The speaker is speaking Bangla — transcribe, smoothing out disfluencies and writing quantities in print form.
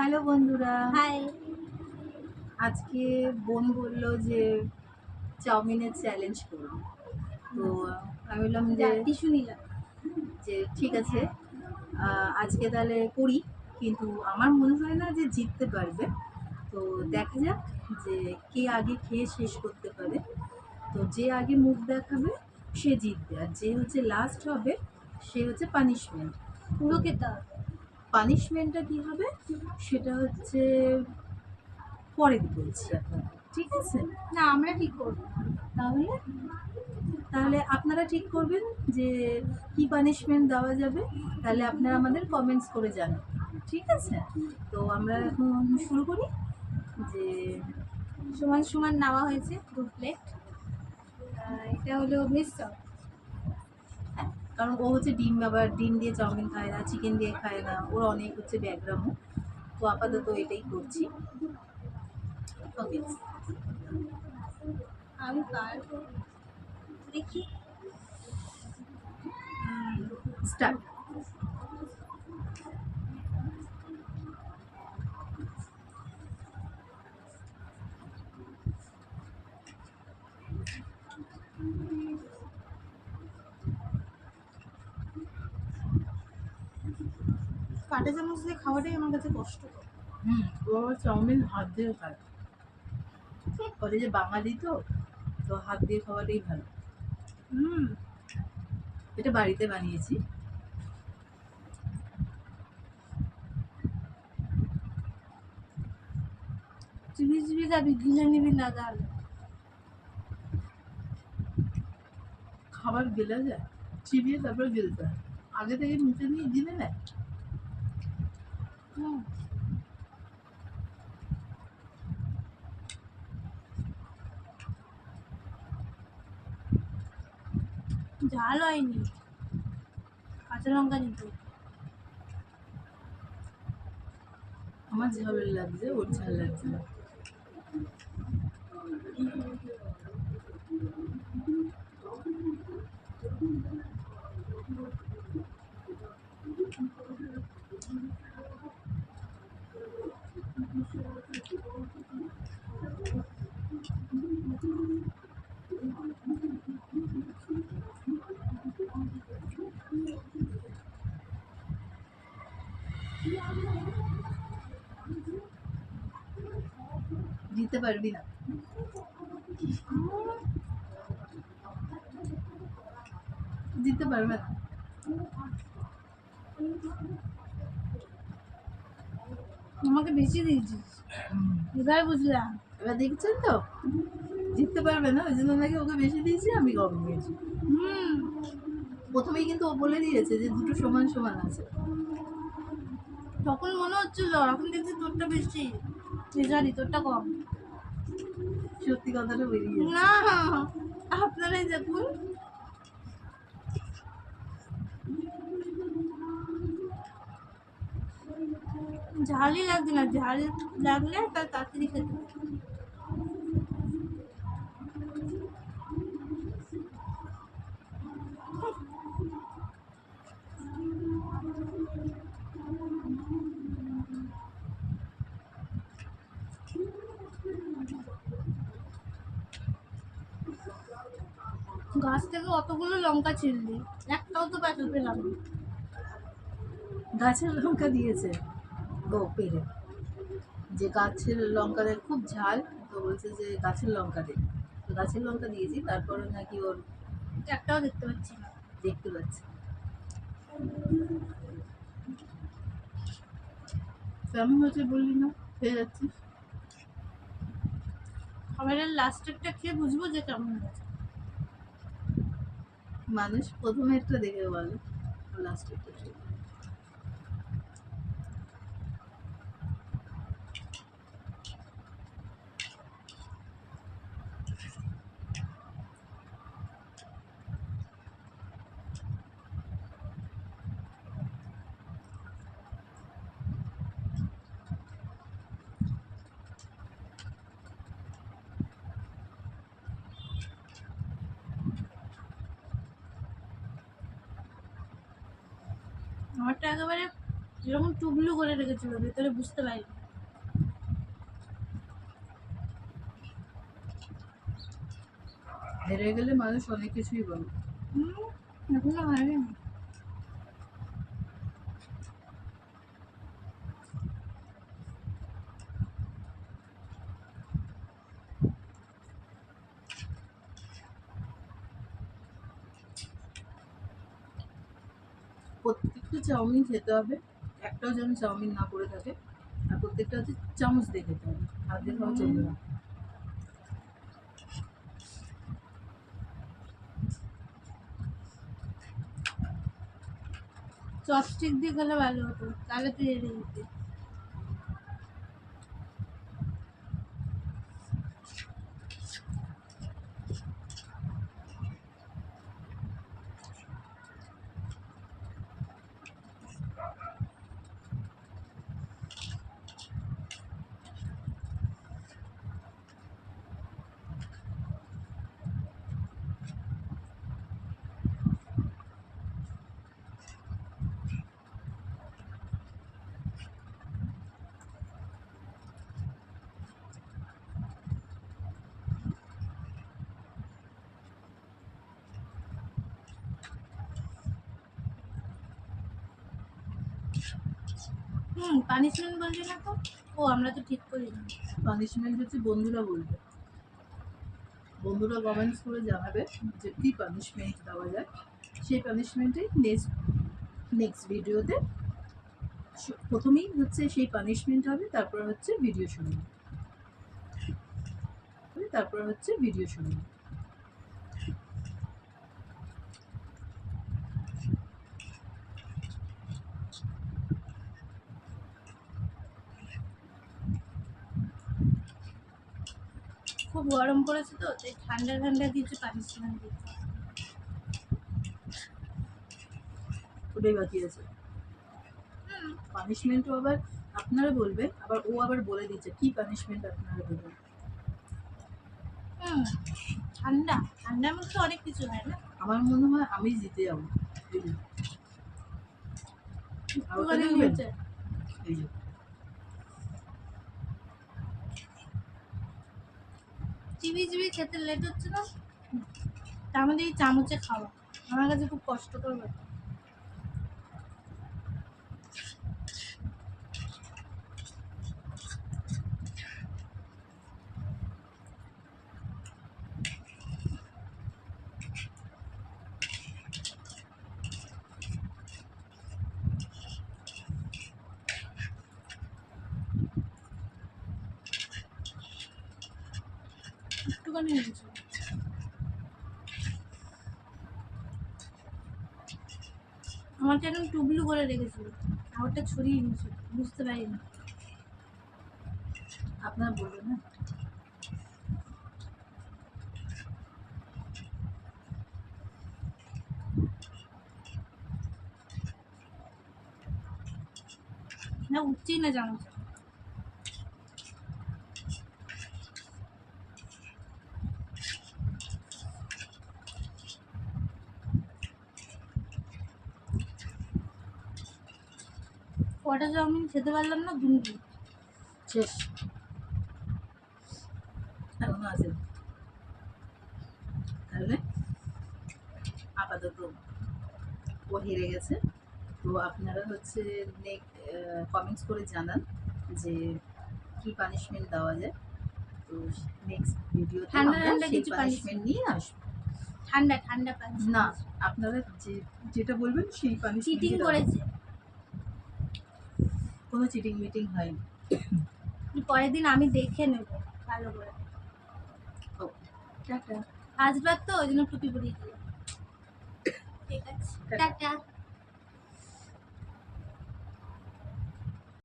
হ্যালো বন্ধুরা, হাই। আজকে বোন বলল যে চাউমিনের চ্যালেঞ্জ করব। তো আমি বললাম যে টিস্যু নিলাম। ঠিক আছে, আজকে তাহলে করি, কিন্তু আমার মনে হয় না যে জিততে পারবে। তো দেখা যাক যে কে আগে খেয়ে শেষ করতে পারে। তো যে আগে মুখ দেখাবে সে জিতবে, আর যে হচ্ছে লাস্ট হবে সে হচ্ছে পানিশমেন্ট। পুরো খেতে হবে। পানিশমেন্টটা কি হবে সেটা হচ্ছে পরে বলছি আপনাকে, ঠিক আছে? না, আমরা ঠিক করবো। তাহলে তাহলে আপনারা ঠিক করবেন যে কি পানিশমেন্ট দেওয়া যাবে। তাহলে আপনারা আমাদের কমেন্টস করে জানান, ঠিক আছে? তো আমরা এখন শুরু করি। যে সমান সমান নেওয়া হয়েছে 2 প্লেট। এটা হলো ভেজ চপ। হ্যাঁ, কারণ ও হচ্ছে ডিম, আবার ডিম দিয়ে চাউমিন খায় না, চিকেন দিয়ে খায় না, ওর অনেক হচ্ছে ব্যাকগ্রাউন্ড। তো আপাতত এটাই করছি। ওকে, আমি পারবো, দেখি। স্টার্ট। কাঁটা চামচ দিয়ে খাওয়াটাই আমার কাছে কষ্ট। ও চাউমিন হাত দিয়ে খায়, বলে যে বাঙালি তো, তো হাত দিয়ে খাওয়াটাই ভালো। এটা বাড়িতে বানিয়েছি। চিবি চিবি খাবি, গিলে নিবি না তাহলে। খাবার গেলা যায়, চিবিয়ে তারপর গিলতে হয়, আগে থেকে মুখে নিয়ে গিলে নেয়। ঝাল হয়নি, কাঁচা লঙ্কা নিতে। আমার ঝাল লাগছে, ওর ঝাল লাগছে না। দিতে পারবি না, দিতে পারবে না। আমাকে বেশি দিয়েছিস, এবার বুঝলাম। এবার দেখছেন তো, জিততে পারবে না, ওই জন্য নাকি ওকে বেশি দিয়েছি, আমি কম দিয়েছি। প্রথমেই কিন্তু ও বলে দিয়েছে যে দুটো সমান সমান আছে। তখন মনে হচ্ছিল, এখন দেখছি তোরটা বেশি, সরি তোরটা কম। সত্যি কথাটা বেরিয়ে না, আপনারাই দেখুন। ঝালই লাগছে না, ঝাল লাগলে তার তাড়াতাড়ি খেতে। গাছ থেকে অতগুলো লঙ্কা ছিললি, একটাও তো পেঁচা পেলাম না। গাছের লঙ্কা দিয়েছে ও পেরে, যে গাছের লঙ্কাদের খুব ঝাল, তো বলছে যে গাছের লঙ্কা দে, তো গাছের লঙ্কা দিয়েছি, তারপরে নাকি ওর একটাও দেখতে পাচ্ছি না। দেখতে পাচ্ছে। কেমন হয়েছে বললি না, খেয়ে যাচ্ছিস। খাবারের লাস্টেরটা খেয়ে বুঝবো যে কেমন হয়েছে। মানুষ প্রথমে একটা দেখে বলে, লাস্টে একটা ঠিক। যেরকম টুবলু করে রেখেছিল ভেতরে বুঝতে পারিনি। হেরে গেলে মানুষ অনেক কিছুই বলে। এখনো হয়নি। প্রত্যেকটা চাউমিন খেতে হবে, একটাও যেন চাউমিন না করে থাকে। আর প্রত্যেকটা হচ্ছে চামচ দিয়ে খেতে হবে, হাত দিয়ে খাওয়া চলবে না। চপস্টিক দিয়ে খেলে ভালো হতো, তাহলে তুই হেরে যেতি। পানিশমেন্ট বললি না তো? ও আমরা তো ঠিক করি না। পানিশমেন্ট হচ্ছে বন্ধুরা বলবে, বন্ধুরা কমেন্টস করে জানাবে যে কী পানিশমেন্ট দেওয়া যায়। সেই পানিশমেন্টে নেক্সট ভিডিওতে প্রথমেই হচ্ছে সেই পানিশমেন্ট হবে, তারপর হচ্ছে ভিডিও শুরু হবে। তারপর হচ্ছে ভিডিও শুরু হবে। খুব গরম পড়েছে তো, তাই ঠান্ডা ঠান্ডা কিছু পানিশমেন্ট দিতে। ওটাই বাকি আছে। পানিশমেন্টও আবার আপনারা বলবেন, আবার ও আবার বলে দিচ্ছে কি পানিশমেন্ট আপনারা দেবেন। ঠান্ডা ঠান্ডার মধ্যে অনেক কিছু হয় না। আমার মনে হয় আমি জিতে যাবো। এই যে, আর ওটা একটুখানি দেখবেন? নিচে এই যে, চিবি চিবি খেতে লেট হচ্ছে না, তার মধ্যে এই চামচে খাওয়া আমার কাছে খুব কষ্টকর ব্যাপার। একটুখানি নিচে আমাকে একদম টুবলু করে রেখেছিল, আমারটা ছড়িয়ে নিয়েছিল, বুঝতে পারিনি। আপনারা বলবেন না? না উঠছেই না চামচ। কটা চাউমিন খেতে পারলাম না, দুটো। শেষ, এখনো আছে। তাহলে আপাতত ও হেরে গেছে। তো আপনারা হচ্ছে কমেন্টস করে জানান যে কি পানিশমেন্ট দেওয়া যায়। তো নেক্সট ভিডিওতে ঠান্ডা আমরা ঠান্ডা সেই কিছু পানিশমেন্ট নিয়ে আসবো। ঠান্ডা ঠান্ডা পানি না, আপনারা যেটা বলবেন সেই পানিশমেন্ট। চিটিং করেছে। কোনো চিটিং মিটিং হয়নি। পরের দিন আমি দেখে নেব ভালো করে। ওকে, টাটা। আসবার তো ওই জন্য টুপি পরিয়ে দিলাম। ঠিক আছে, টাটা।